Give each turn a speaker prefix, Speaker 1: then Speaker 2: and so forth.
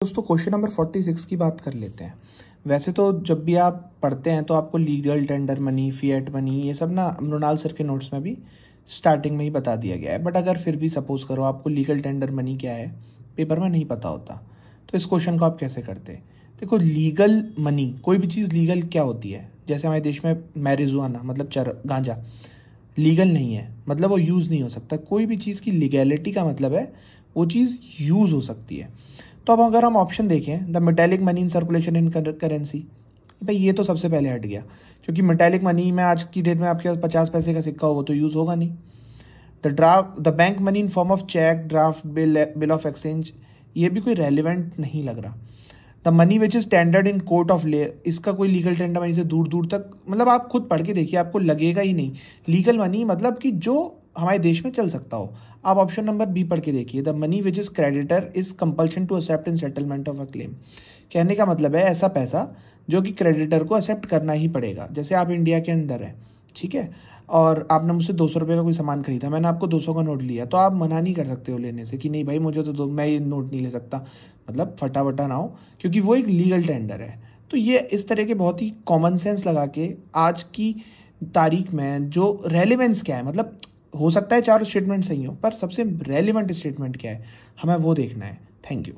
Speaker 1: दोस्तों question number 46 की बात कर लेते हैं। वैसे तो जब भी आप पढ़ते हैं तो आपको legal tender money, fiat money, ये सब ना मृणाल सर के नोट्स में भी स्टार्टिंग में ही बता दिया गया है। बट अगर फिर भी सपोज करो आपको लीगल टेंडर मनी क्या है पेपर में नहीं पता होता, तो इस क्वेश्चन को आप कैसे करते? देखो, लीगल मनी, कोई भी चीज़ लीगल क्या होती है? जैसे हमारे देश में मैरिजुआना मतलब गांजा लीगल नहीं है, मतलब वो यूज़ नहीं हो सकता। कोई भी चीज़ की लीगैलिटी का मतलब है वो चीज़ यूज़ हो सकती है। तो अब अगर हम ऑप्शन देखें, the metallic money in circulation in currency, भाई ये तो सबसे पहले हट गया, क्योंकि मेटेलिक मनी में आज की डेट में आपके पास 50 पैसे का सिक्का हो वो तो यूज़ होगा नहीं। The bank money in form of cheque, draft, bill of exchange, ये भी कोई रेलिवेंट नहीं लग रहा। The money which is tendered in court of law, इसका कोई लीगल टेंडर मनी से दूर दूर तक, मतलब आप खुद पढ़ के देखिए आपको लगेगा ही नहीं। लीगल मनी मतलब कि जो हमारे देश में चल सकता हो। आप ऑप्शन नंबर बी पढ़ के देखिए, the money which is creditor is compulsion to accept in settlement of a claim. कहने का मतलब है ऐसा पैसा जो कि क्रेडिटर को एक्सेप्ट करना ही पड़ेगा। जैसे आप इंडिया के अंदर है, ठीक है, और आपने मुझसे 200 रुपये का कोई सामान खरीदा, मैंने आपको 200 का नोट लिया, तो आप मना नहीं कर सकते हो लेने से कि नहीं भाई मुझे तो मैं ये नोट नहीं ले सकता, मतलब फटाफटा ना हो, क्योंकि वो एक लीगल टेंडर है। तो ये इस तरह के बहुत ही कॉमन सेंस लगा के आज की तारीख में जो रेलिवेंस क्या है, मतलब हो सकता है चारों स्टेटमेंट सही हो, पर सबसे रेलिवेंट स्टेटमेंट क्या है हमें वो देखना है। Thank you.